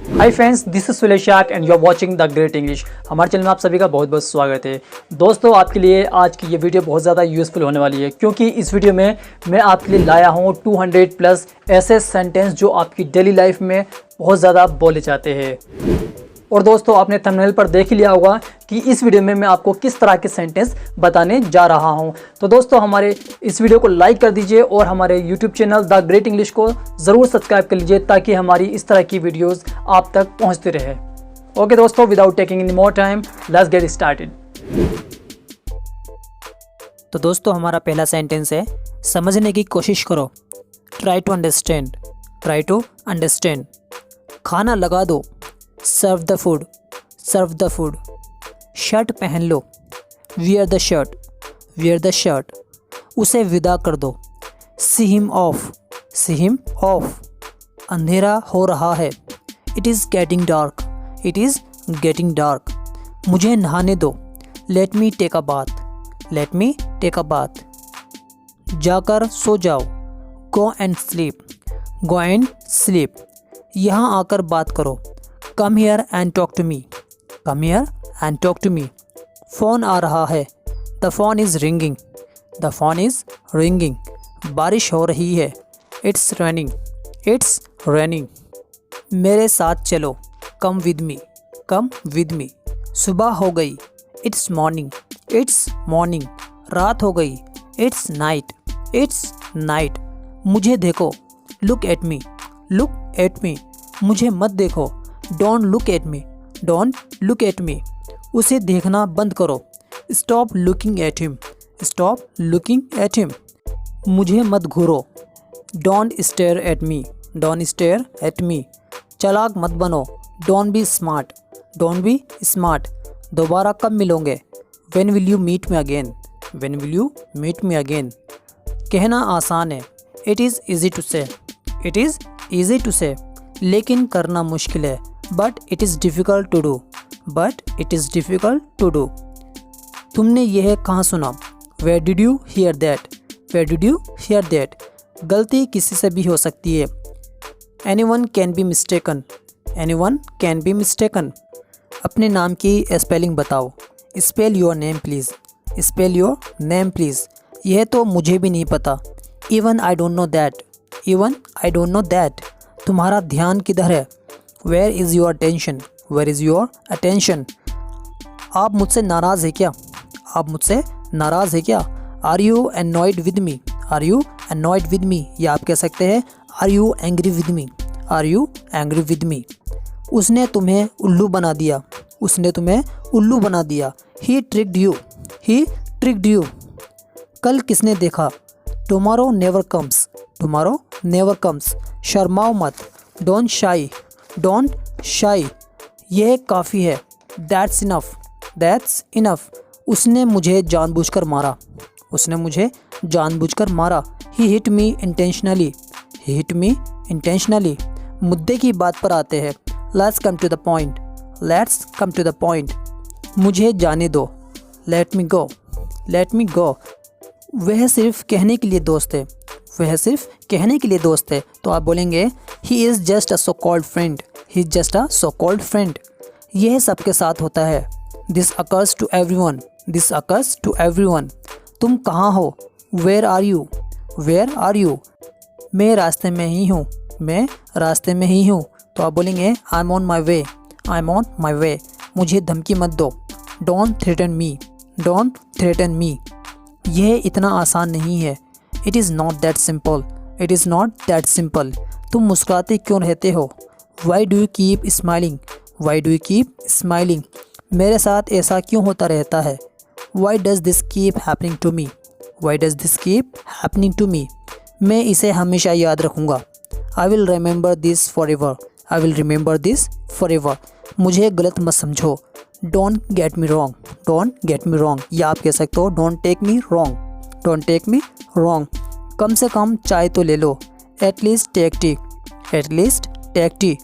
Hi friends, this is Sulesh and you are watching the great English. हमारे channel में आप सभी का बहुत बहुत स्वागत है। दोस्तों, आपके लिए आज की ये वीडियो बहुत ज़्यादा यूज़फुल होने वाली है, क्योंकि इस वीडियो में मैं आपके लिए लाया हूँ 200 प्लस ऐसे सेंटेंस जो आपकी डेली लाइफ में बहुत ज़्यादा बोले जाते हैं। और दोस्तों, आपने थंबनेल पर देख ही लिया होगा कि इस वीडियो में मैं आपको किस तरह के सेंटेंस बताने जा रहा हूं। तो दोस्तों, हमारे इस वीडियो को लाइक कर दीजिए और हमारे YouTube channel the great English को ज़रूर सब्सक्राइब कर लीजिए, ताकि हमारी इस तरह की वीडियोस आप तक पहुंचती रहे। ओके दोस्तों, without taking any more time, let's get started. तो दोस्तों, हमारा पहला सेंटेंस है, समझने की कोशिश करो। Try to understand. Try to understand. खाना लगा दो। Serve the food. Serve the food. Shirt पहन लो। Wear the shirt. Wear the shirt. उसे विदा कर दो। See him off. See him off. अंधेरा हो रहा है। It is getting dark. It is getting dark. मुझे नहाने दो। Let me take a bath. Let me take a bath. जाकर सो जाओ। Go and sleep. Go and sleep. यहाँ आकर बात करो। Come here and talk to me. Come here and talk to me. Phone आ रहा है। The phone is ringing. The phone is ringing. बारिश हो रही है। It's raining. It's raining. मेरे साथ चलो। Come with me. Come with me. सुबह हो गई। It's morning. It's morning. रात हो गई। It's night. It's night. मुझे देखो। Look at me. Look at me. मुझे मत देखो। Don't look at me. Don't look at me. उसे देखना बंद करो। Stop looking at him. Stop looking at him. मुझे मत घूरो। Don't stare at me. Don't stare at me. चालाक मत बनो। Don't be smart. Don't be smart. दोबारा कब मिलोगे। When will you meet me again. When will you meet me again. कहना आसान है। It is easy to say. It is easy to से। लेकिन करना मुश्किल है। But it is difficult to do. But it is difficult to do. तुमने यह कहाँ सुना। Where did you hear that. Where did you hear that. गलती किसी से भी हो सकती है। Anyone can be mistaken. Anyone can be mistaken. अपने नाम की स्पेलिंग बताओ। Spell your name please. Spell your name please. यह तो मुझे भी नहीं पता। Even I don't know that. Even I don't know that. तुम्हारा ध्यान किधर है। Where is your attention. Where is your attention. आप मुझसे नाराज़ है क्या। आप मुझसे नाराज़ है क्या। Are you annoyed with me. Are you annoyed with me. या आप कह सकते हैं are you angry with me. Are you angry with me. उसने तुम्हें उल्लू बना दिया। उसने तुम्हें उल्लू बना दिया। He tricked you. He tricked you. कल किसने देखा। Tomorrow never comes. Tomorrow never comes. शर्माओ मत। Don't shy. Don't shy. यह काफ़ी है। That's enough. That's enough. उसने मुझे जानबूझकर मारा। उसने मुझे जानबूझकर मारा। He hit me intentionally. He hit me intentionally. मुद्दे की बात पर आते हैं। Let's come to the point. Let's come to the point. मुझे जाने दो। लेट मी गो। लेट मी गो। वह सिर्फ कहने के लिए दोस्त है। वह सिर्फ कहने के लिए दोस्त है। तो आप बोलेंगे he is just a so called friend. He is just a so called friend. यह सबके साथ होता है। This occurs to everyone. This occurs to everyone. तुम कहाँ हो। Where are you. Where are you. मैं रास्ते में ही हूँ। मैं रास्ते में ही हूँ। तो आप बोलेंगे I am on my way. I am on my way. मुझे धमकी मत दो। Don't threaten me. Don't threaten me. यह इतना आसान नहीं है। It is not that simple. It is not that simple. तुम मुस्कुराते क्यों रहते हो। Why do you keep smiling. Why do you keep smiling. मेरे साथ ऐसा क्यों होता रहता है। Why does this keep happening to me. Why does this keep happening to me. मैं इसे हमेशा याद रखूँगा। I will remember this forever. I will remember this forever. मुझे गलत मत समझो। Don't get me wrong. Don't get me wrong. या आप कह सकते हो don't take me wrong. Don't take me wrong. कम से कम चाय तो ले लो। At least take tea. At least take tea.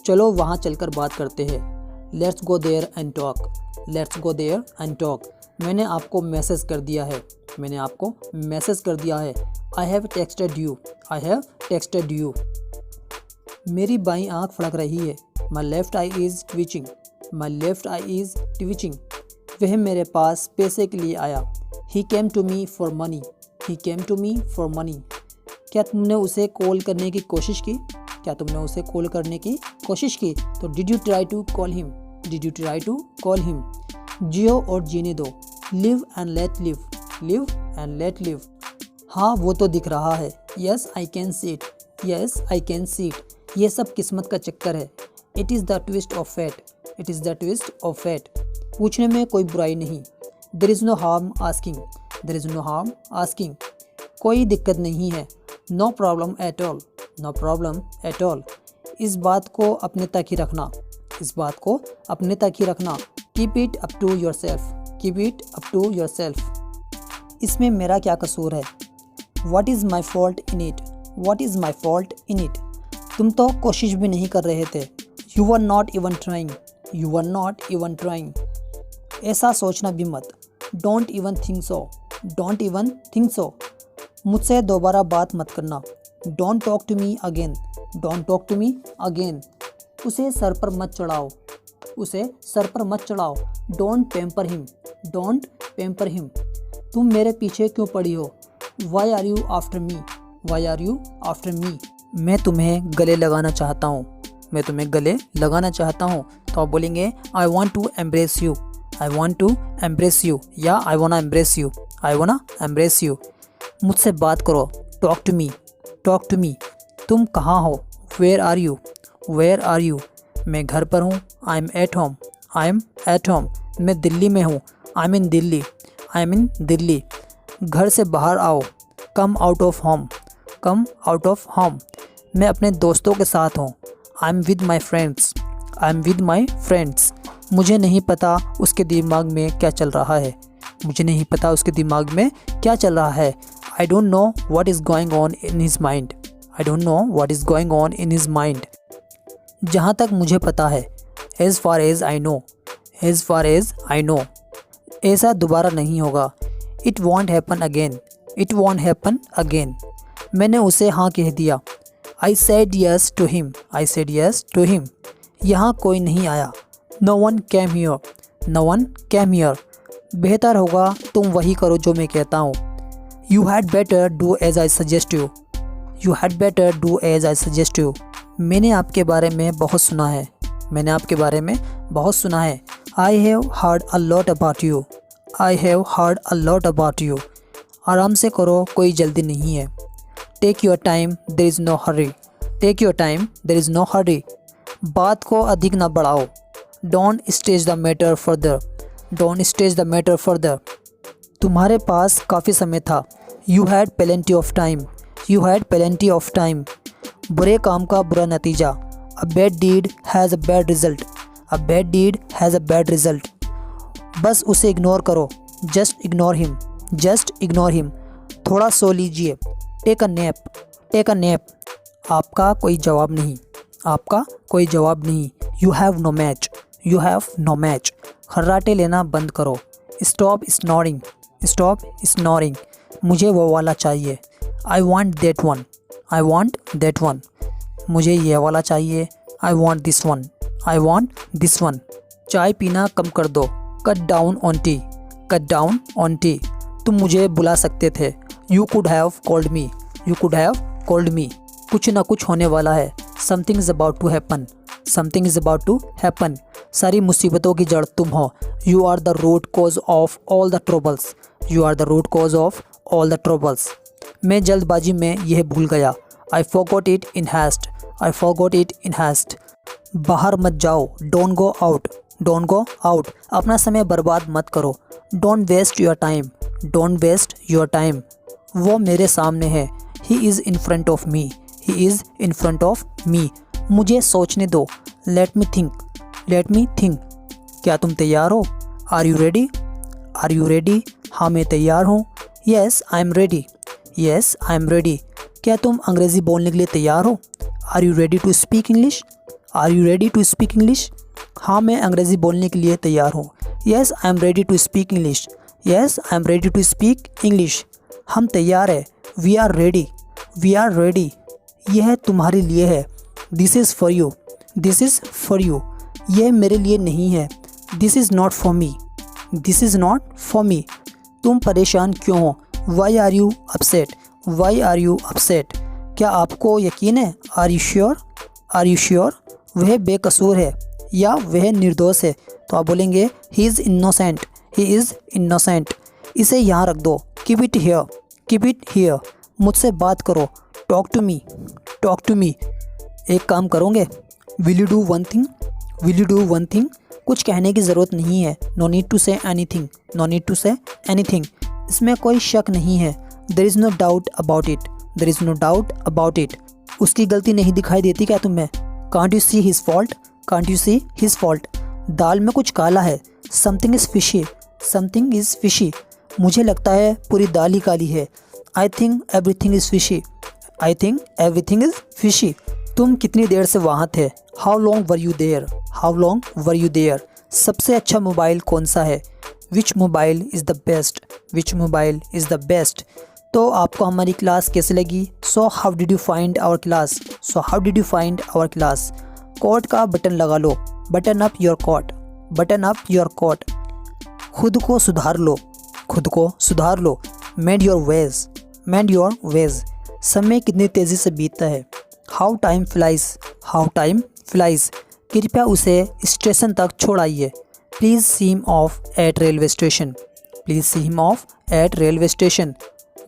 चलो वहाँ चलकर बात करते हैं। Let's go there and talk. Let's go there and talk. मैंने आपको मैसेज कर दिया है। मैंने आपको मैसेज कर दिया है। I have texted you. I have texted you. मेरी बाईं आंख फड़क रही है। My left eye is twitching. My left eye is twitching. वह मेरे पास पैसे के लिए आया। He came to me for money. He came to me for money. क्या तुमने उसे कॉल करने की कोशिश की? क्या तुमने उसे कॉल करने की कोशिश की? तो Did you try to call him? Did you try to call him? जियो और जीने दो। Live and let live. Live and let live. हाँ वो तो दिख रहा है। Yes I can see it. Yes I can see it. ये सब किस्मत का चक्कर है। It is the twist of fate. It is the twist of fate. पूछने में कोई बुराई नहीं। There is no harm asking. There is no harm asking. कोई दिक्कत नहीं है। No problem at all. No problem at all. इस बात को अपने तक ही रखना। इस बात को अपने तक ही रखना। Keep it up to yourself. Keep it up to yourself. इसमें मेरा क्या कसूर है? What is my fault in it? What is my fault in it? तुम तो कोशिश भी नहीं कर रहे थे। You were not even trying. You were not even trying. ऐसा सोचना भी मत। Don't even think so. Don't even think so. मुझसे दोबारा बात मत करना। Don't talk to me again. Don't talk to me again. उसे सर पर मत चढ़ाओ। उसे सर पर मत चढ़ाओ। Don't pamper him. Don't pamper him. तुम मेरे पीछे क्यों पड़ी हो? Why are you after me? Why are you after me? मैं तुम्हें गले लगाना चाहता हूँ। मैं तुम्हें गले लगाना चाहता हूँ। तो आप बोलेंगे I want to embrace you. I want to embrace you. या I wanna embrace you. I wanna embrace you. मुझसे बात करो। Talk to me. Talk to me. तुम कहाँ हो? Where are you? Where are you? मैं घर पर हूँ। I'm at home. I'm at home. मैं दिल्ली में हूँ। I'm in Delhi. I'm in Delhi. घर से बाहर आओ। Come out of home. Come out of home. मैं अपने दोस्तों के साथ हूँ। I'm with my friends. I'm with my friends. मुझे नहीं पता उसके दिमाग में क्या चल रहा है। मुझे नहीं पता उसके दिमाग में क्या चल रहा है। I don't know what is going on in his mind. I don't know what is going on in his mind. जहाँ तक मुझे पता है। As far as I know. As far as I know. ऐसा दोबारा नहीं होगा। It won't happen again. It won't happen again. मैंने उसे हाँ कह दिया। I said yes to him. I said yes to him. यहाँ कोई नहीं आया। No one came here. No one came here. बेहतर होगा तुम वही करो जो मैं कहता हूँ। You had better do as I suggest you. You had better do as I suggest you. मैंने आपके बारे में बहुत सुना है। मैंने आपके बारे में बहुत सुना है। I have heard a lot about you. I have heard a lot about you. आराम से करो, कोई जल्दी नहीं है। Take your time, there is no hurry. Take your time, there is no hurry. बात को अधिक ना बढ़ाओ। Don't stretch the matter further. Don't stretch the matter further. तुम्हारे पास काफ़ी समय था। You had plenty of time. You had plenty of time. बुरे काम का बुरा नतीजा। A bad deed has a bad result. A bad deed has a bad result. बस उसे इग्नोर करो। Just ignore him. Just ignore him. थोड़ा सो लीजिए। Take a nap. Take a nap. आपका कोई जवाब नहीं। आपका कोई जवाब नहीं। You have no match. You have no match. खर्राटे लेना बंद करो। Stop snoring. Stop snoring. मुझे वो वाला चाहिए। I want that one. I want that one. मुझे ये वाला चाहिए। I want this one. I want this one. चाय पीना कम कर दो। Cut down on tea. Cut down on tea. तुम मुझे बुला सकते थे। You could have called me. You could have called me. कुछ ना कुछ होने वाला है। Something is about to happen. Something is about to happen. सारी मुसीबतों की जड़ तुम हो। You are the root cause of all the troubles. You are the root cause of all the troubles. मैं जल्दबाजी में यह भूल गया। I forgot it in haste. I forgot it in haste. बाहर मत जाओ। Don't go out. Don't go out. अपना समय बर्बाद मत करो। Don't waste your time. Don't waste your time. वो मेरे सामने है। He is in front of me. He is in front of me. मुझे सोचने दो। Let me think. Let me think. क्या तुम तैयार हो? Are you ready? Are you ready? हाँ मैं तैयार हूँ। Yes, I am ready. Yes, I am ready. क्या तुम अंग्रेज़ी बोलने के लिए तैयार हो? Are you ready to speak English? Are you ready to speak English? हाँ मैं अंग्रेज़ी बोलने के लिए तैयार हूँ। Yes, I am ready to speak English. Yes, I am ready to speak English. हम तैयार हैं। We are ready. We are ready. यह तुम्हारे लिए है। This is for you, this is for you, यह मेरे लिए नहीं है, this is not for me, this is not for me. तुम परेशान क्यों हो, why are you upset, why are you upset, क्या आपको यकीन है, are you sure, are you sure, वह बेकसूर है या वह निर्दोष है, तो आप बोलेंगे he is innocent, he is innocent. इसे यहाँ रख दो, keep it here, keep it here, मुझसे बात करो, talk to me, talk to me. एक काम करोगे, will you do one thing, will you do one thing, कुछ कहने की ज़रूरत नहीं है, no need to say anything, no need to say anything, इसमें कोई शक नहीं है, there is no doubt about it, there is no doubt about it. उसकी गलती नहीं दिखाई देती क्या तुम्हें, can't you see his fault, can't you see his fault. दाल में कुछ काला है, something is fishy, something is fishy, मुझे लगता है पूरी दाल ही काली है, I think everything is fishy, I think everything is fishy. तुम कितनी देर से वहाँ थे, how long were you there, how long were you there. सबसे अच्छा मोबाइल कौन सा है, which mobile is the best, which mobile is the best. तो आपको हमारी क्लास कैसे लगी, so how did you find our class, so how did you find our class. Coat का बटन लगा लो, button up your coat, button up your coat. खुद को सुधार लो, खुद को सुधार लो, mend your ways, mend your ways. समय कितनी तेज़ी से बीतता है, how time flies, how time flies. कृपया उसे स्टेशन तक छोड़ आइए, please C him of eight railway station, please C him of eight railway station.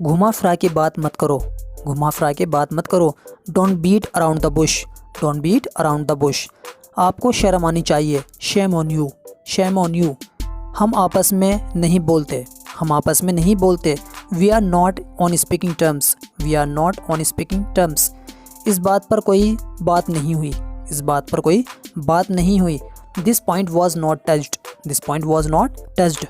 घुमा फिरा के बात मत करो, घुमा फिरा के बात मत करो, don't beat around the bush, don't beat around the bush. आपको शर्म आनी चाहिए, shame on you, shame on you. हम आपस में नहीं बोलते, हम आपस में नहीं बोलते, we are not on speaking terms, we are not on speaking terms. इस बात पर कोई बात नहीं हुई, इस बात पर कोई बात नहीं हुई। This point was not touched, this point was not touched.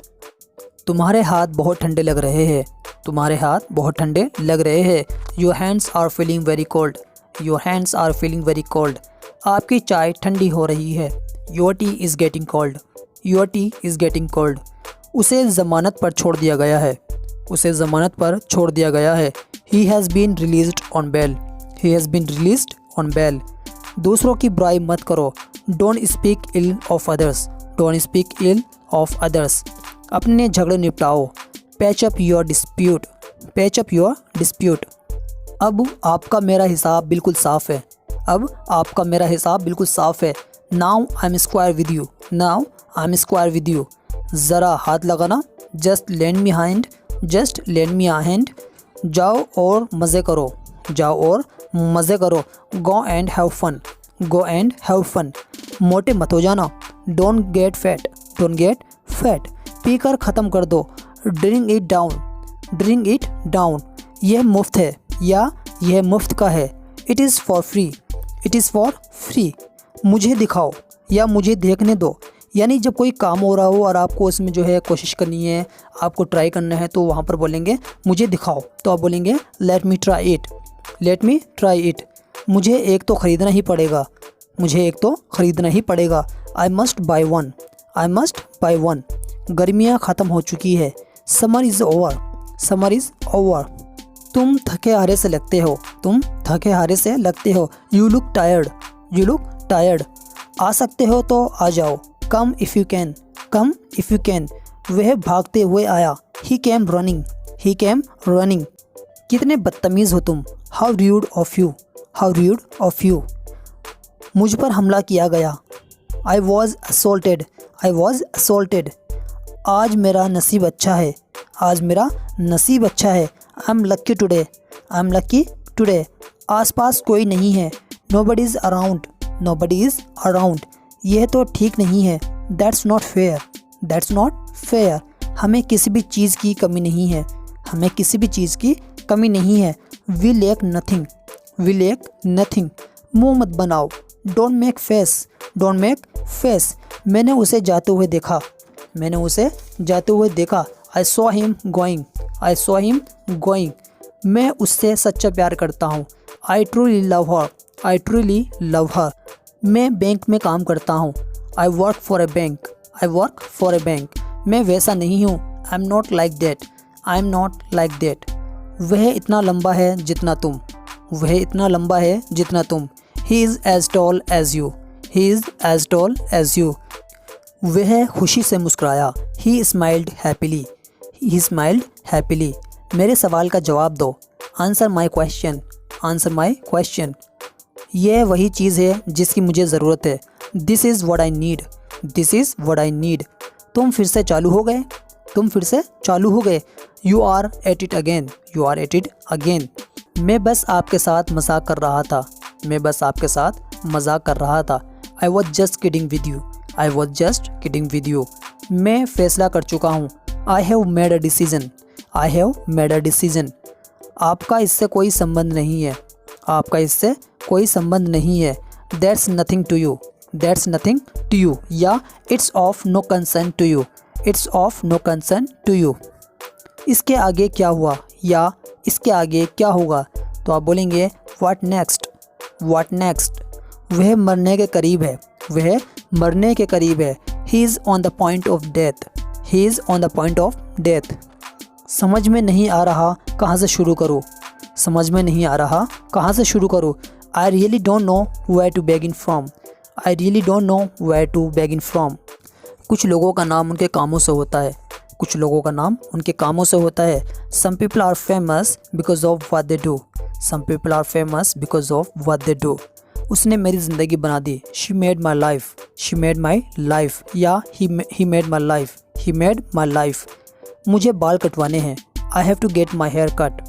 तुम्हारे हाथ बहुत ठंडे लग रहे हैं, तुम्हारे हाथ बहुत ठंडे लग रहे हैं। Your hands are feeling very cold, your hands are feeling very cold. आपकी चाय ठंडी हो रही है, your tea is getting cold, your tea is getting cold. उसे ज़मानत पर छोड़ दिया गया है, उसे ज़मानत पर छोड़ दिया गया है। He has been released on bail, he has been released on bail. दूसरों की बुराई मत करो, don't speak ill of others, don't speak ill of others. अपने झगड़े निपटाओ, patch up your dispute, patch up your dispute. अब आपका मेरा हिसाब बिल्कुल साफ़ है, अब आपका मेरा हिसाब बिल्कुल साफ़ है। Now I am square with you, now I am square with you. ज़रा हाथ लगाना, just lend me hand, just lend me a hand. जाओ और मज़े करो, जाओ और मज़े करो। Go and have fun, go and have fun. मोटे मत हो जाना, don't get fat, don't get fat. पीकर ख़त्म कर दो, drink it down, drink it down. यह मुफ्त है या यह मुफ्त का है, it is for free, it is for free. मुझे दिखाओ या मुझे देखने दो, यानी जब कोई काम हो रहा हो और आपको उसमें जो है कोशिश करनी है, आपको ट्राई करना है, तो वहाँ पर बोलेंगे मुझे दिखाओ, तो आप बोलेंगे let me try it, let me try it. मुझे एक तो ख़रीदना ही पड़ेगा, मुझे एक तो ख़रीदना ही पड़ेगा। I must by one, I must by one. गर्मियाँ ख़त्म हो चुकी है, summer is over, summer is over. तुम थके हारे से लगते हो, तुम थके हारे से लगते हो। You look tired, you look tired. आ सकते हो तो आ जाओ, come if you can, come if you can. वह भागते हुए आया, ही केम रनिंग, ही केम रनिंग। कितने बदतमीज़ हो तुम, how rude of you, how rude of you. मुझ पर हमला किया गया, I was assaulted, I was assaulted. आज मेरा नसीब अच्छा है, आज मेरा नसीब अच्छा है। I M lucky today, I am lucky today. आसपास कोई नहीं है, nobody is around, nobody is around. यह तो ठीक नहीं है, that's not fair, that's not fair. हमें किसी भी चीज़ की कमी नहीं है, हमें किसी भी चीज़ की कमी नहीं है। We lack nothing, we lack nothing. मुँह मत बनाओ, don't make face, don't make face. मैंने उसे जाते हुए देखा, मैंने उसे जाते हुए देखा। I saw him going, I saw him going. मैं उससे सच्चा प्यार करता हूँ, I truly love her, I truly love हर। मैं बैंक में काम करता हूँ, I work for a bank, I work for a bank. मैं वैसा नहीं हूँ, I am not like that, I am not like that. वह इतना लंबा है जितना तुम, वह इतना लंबा है जितना तुम। He is as tall as you, he is as tall as you. वह खुशी से मुस्कुराया, he smiled happily, he smiled happily. मेरे सवाल का जवाब दो, answer my question, answer my question. यह वही चीज़ है जिसकी मुझे ज़रूरत है। This is what I need, this is what I need. तुम फिर से चालू हो गए, तुम फिर से चालू हो गए। You are at it again, you are at it again. मैं बस आपके साथ मजाक कर रहा था, मैं बस आपके साथ मजाक कर रहा था। I was just kidding with you, I was just kidding with you. मैं फैसला कर चुका हूँ। I have made a decision, I have made a decision. आपका इससे कोई संबंध नहीं है, आपका इससे कोई संबंध नहीं है। That's nothing to you, that's nothing to you, या it's of no concern to you, it's of no concern to you. इसके आगे क्या हुआ, या इसके आगे क्या होगा, तो आप बोलेंगे व्हाट नेक्स्ट, व्हाट नेक्स्ट। वह मरने के करीब है, वह मरने के करीब है। He is on the point of death, he is on the point of death. समझ में नहीं आ रहा कहाँ से शुरू करूँ, समझ में नहीं आ रहा कहाँ से शुरू करूँ। I really don't know where to begin from, I really don't know where to begin from. कुछ लोगों का नाम उनके कामों से होता है, कुछ लोगों का नाम उनके कामों से होता है। Some people are famous because of what they do, some people are famous because of what they do. उसने मेरी ज़िंदगी बना दी, she made my life, she made my life, या he made my life, he made my life. मुझे बाल कटवाने हैं, I have to get my hair cut,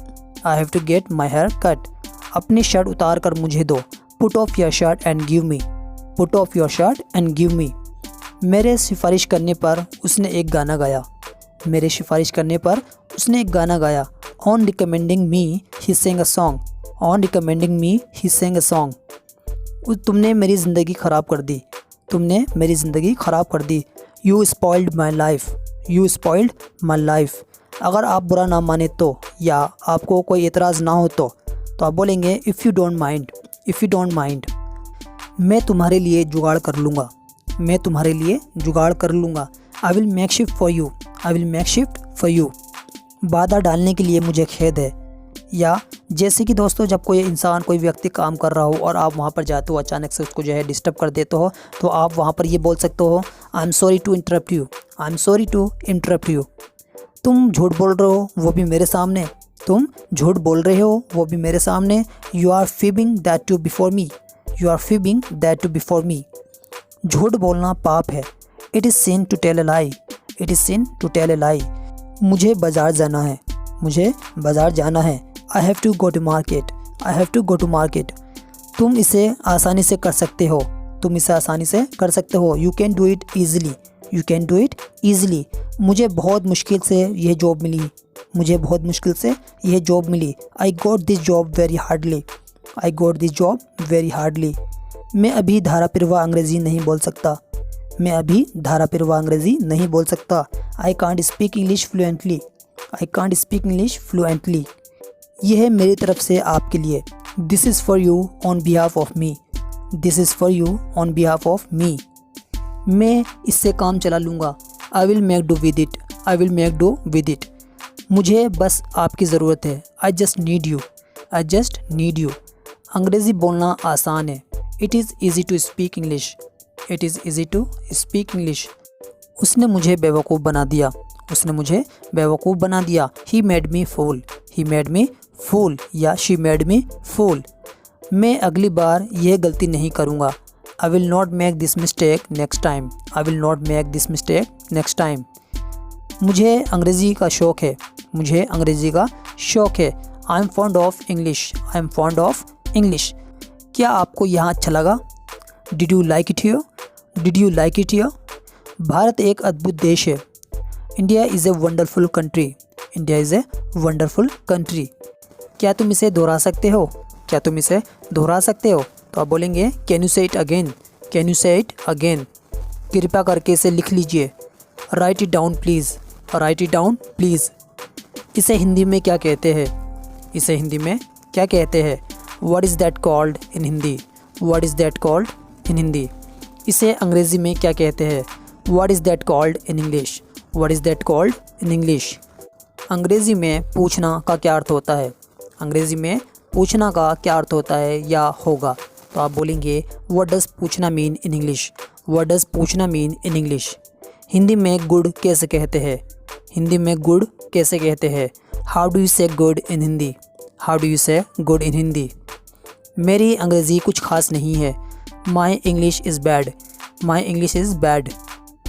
I have to get my hair cut. अपनी शर्ट उतार कर मुझे दो, put of your shirt and give me, put off your shirt and give me. मेरे सिफारिश करने पर उसने एक गाना गाया, मेरे सिफारिश करने पर उसने एक गाना गाया। On recommending me he sang a song, on recommending me he sang a song. तुमने मेरी ज़िंदगी ख़राब कर दी, तुमने मेरी ज़िंदगी ख़राब कर दी। You spoiled my life, you spoiled my life. अगर आप बुरा ना माने तो, या आपको कोई एतराज़ ना हो तो आप बोलेंगे if you don't mind, if you don't mind. मैं तुम्हारे लिए जुगाड़ कर लूँगा, मैं तुम्हारे लिए जुगाड़ कर लूँगा। I will make shift for you, I will make shift for you. बाधा डालने के लिए मुझे खेद है, या जैसे कि दोस्तों जब कोई इंसान, कोई व्यक्ति काम कर रहा हो और आप वहाँ पर जाते हो, अचानक से उसको जो है डिस्टर्ब कर देते हो, तो आप वहाँ पर ये बोल सकते हो I am sorry to interrupt you, I am sorry to interrupt you. तुम झूठ बोल रहे हो वो भी मेरे सामने, तुम झूठ बोल रहे हो वो भी मेरे सामने। You are fibbing that to before me, you are fibbing that to before me. झूठ बोलना पाप है, it is sin to tell a lie, it is sin to tell a lie. मुझे बाज़ार जाना है, मुझे बाज़ार जाना है। I have to go to market, I have to go to market. तुम इसे आसानी से कर सकते हो, तुम इसे आसानी से कर सकते हो। You can do it easily, you can do it easily. मुझे बहुत मुश्किल से यह जॉब मिली, मुझे बहुत मुश्किल से यह जॉब मिली। I got this job very hardly, I got this job very hardly. मैं अभी धाराप्रवाह अंग्रेज़ी नहीं बोल सकता, मैं अभी धाराप्रवाह अंग्रेज़ी नहीं बोल सकता। I can't speak English fluently, I can't speak English fluently. यह है मेरी तरफ से आपके लिए। This is for you on behalf of me, this is for you on behalf of me. मैं इससे काम चला लूँगा। I will make do with it, I will make do with it. मुझे बस आपकी ज़रूरत है। I just need you, I just need you. अंग्रेज़ी बोलना आसान है। It is easy to speak English, it is easy to speak English. उसने मुझे बेवकूफ़ बना दिया, उसने मुझे बेवकूफ़ बना दिया। He made me fool, he made me फूल, या शी मेड मी फूल। मैं अगली बार यह गलती नहीं करूँगा। I will not make this mistake next time, I will not make this mistake next time. मुझे अंग्रेज़ी का शौक़ है, मुझे अंग्रेज़ी का शौक़ है। I am fond of English, I am fond of English. क्या आपको यहाँ अच्छा लगा? Did you like it here, did you like it here? Bharat एक अद्भुत देश है। India is a wonderful country, India is a wonderful country. क्या तुम इसे दोहरा सकते हो, क्या तुम इसे दोहरा सकते हो? तो आप बोलेंगे कैन यू से इट अगेन, कैन यू से इट अगेन। कृपया करके इसे लिख लीजिए। Right it down please, right it down please. इसे हिंदी में क्या कहते हैं, इसे हिंदी में क्या कहते हैं? What is that called in Hindi, what is that called in Hindi. इसे अंग्रेज़ी में क्या कहते हैं? What is that called in English, what is that called in English. अंग्रेज़ी में पूछना का क्या अर्थ होता है? अंग्रेज़ी में पूछना का क्या अर्थ होता है या होगा? तो आप बोलेंगे व्हाट डज़ पूछना mean in English. What does पूछना मीन इन इंग्लिश। हिंदी में गुड कैसे कहते हैं। हिंदी में गुड कैसे कहते हैं। हाउ डू यू से good in Hindi. How do you से गुड इन हिंदी। मेरी अंग्रेज़ी कुछ खास नहीं है। My English is bad. My English is bad.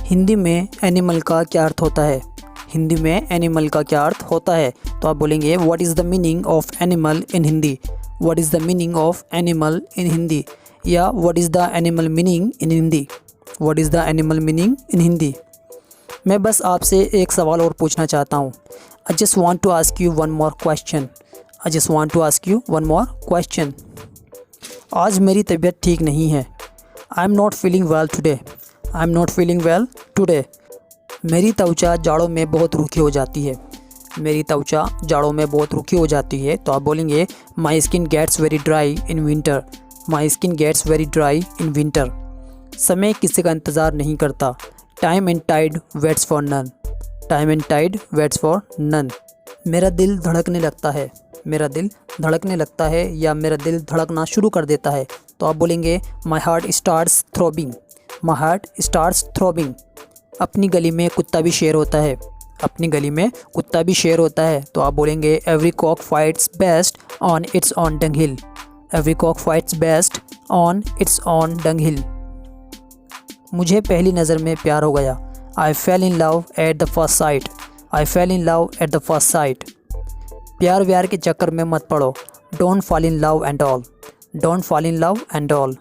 Hindi में एनिमल का क्या अर्थ होता है। हिंदी में एनिमल का क्या अर्थ होता है। तो आप बोलेंगे what is the meaning of animal in Hindi. What is the meaning of animal in Hindi, या what is the animal meaning in Hindi. What is the animal meaning in Hindi. मैं बस आपसे एक सवाल और पूछना चाहता हूँ। I just want to ask you one more question. I just want to ask you one more question. आज मेरी तबीयत ठीक नहीं है। I am not feeling well today. I am not feeling well today. मेरी त्वचा जाड़ों में बहुत रूखी हो जाती है। मेरी त्वचा जाड़ों में बहुत रूखी हो जाती है। तो आप बोलेंगे my skin gets very dry in winter. My skin gets very dry in winter. समय किसी का इंतज़ार नहीं करता। Time and tide waits for none. Time and tide waits for none. मेरा दिल धड़कने लगता है। मेरा दिल धड़कने लगता है, या मेरा दिल धड़कना शुरू कर देता है। तो आप बोलेंगे my heart starts throbbing. My heart starts throbbing. अपनी गली में कुत्ता भी शेर होता है। अपनी गली में कुत्ता भी शेर होता है। तो आप बोलेंगे every cock fights best on its own dunghill. Every cock fights best on its own dunghill. मुझे पहली नज़र में प्यार हो गया। I fell in love at the first sight. I fell in love at the first sight. प्यार व्यार के चक्कर में मत पड़ो। Don't fall in love and all. Don't fall in love and all.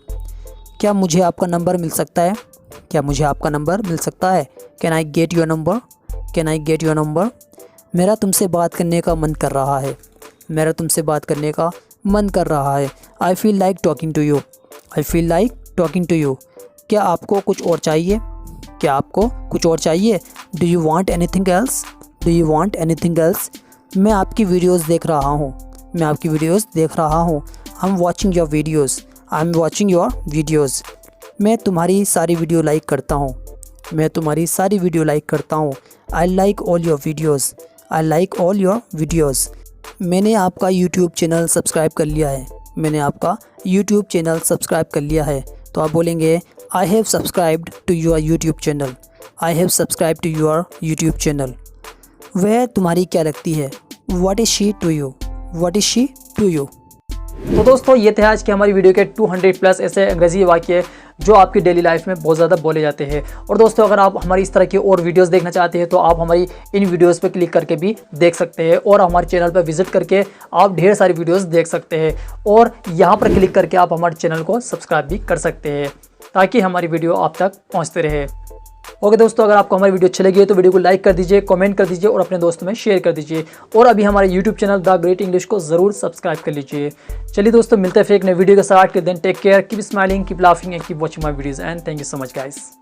क्या मुझे आपका नंबर मिल सकता है। क्या मुझे आपका नंबर मिल सकता है। Can I get your number. Can I get your number. मेरा तुमसे बात करने का मन कर रहा है। मेरा तुमसे बात करने का मन कर रहा है। I feel like talking to you. I feel like talking to you. क्या आपको कुछ और चाहिए। क्या आपको कुछ और चाहिए। Do you want anything else. Do you want anything else. मैं आपकी वीडियोस देख रहा हूँ। मैं आपकी वीडियोस देख रहा हूँ। I am watching your videos. I am watching your videos. मैं तुम्हारी सारी वीडियो लाइक करता हूँ। मैं तुम्हारी सारी वीडियो लाइक करता हूँ। I like all your videos. I like all your videos. मैंने आपका यूट्यूब चैनल सब्सक्राइब कर लिया है। मैंने आपका यूट्यूब चैनल सब्सक्राइब कर लिया है। तो आप बोलेंगे I have subscribed to your YouTube channel. I have subscribed to your YouTube channel. वह तुम्हारी क्या लगती है। What is she to you. What is she to you. तो दोस्तों ये थे आज की हमारी वीडियो के 200 प्लस ऐसे अंग्रेजी वाक्य जो आपकी डेली लाइफ में बहुत ज़्यादा बोले जाते हैं। और दोस्तों अगर आप हमारी इस तरह की और वीडियोस देखना चाहते हैं तो आप हमारी इन वीडियोस पर क्लिक करके भी देख सकते हैं, और हमारे चैनल पर विजिट करके आप ढेर सारी वीडियोस देख सकते हैं, और यहाँ पर क्लिक करके आप हमारे चैनल को सब्सक्राइब भी कर सकते हैं ताकि हमारी वीडियो आप तक पहुँचते रहे। ओके दोस्तों, अगर आपको हमारी वीडियो अच्छी लगी है तो वीडियो को लाइक कर दीजिए, कमेंट कर दीजिए और अपने दोस्तों में शेयर कर दीजिए, और अभी हमारे YouTube channel the great English को ज़रूर सब्सक्राइब कर लीजिए। चलिए दोस्तों, मिलते हैं फिर एक नए वीडियो के साथ। के दिन take care, keep smiling, keep laughing and keep watching my videos, and thank you so much guys.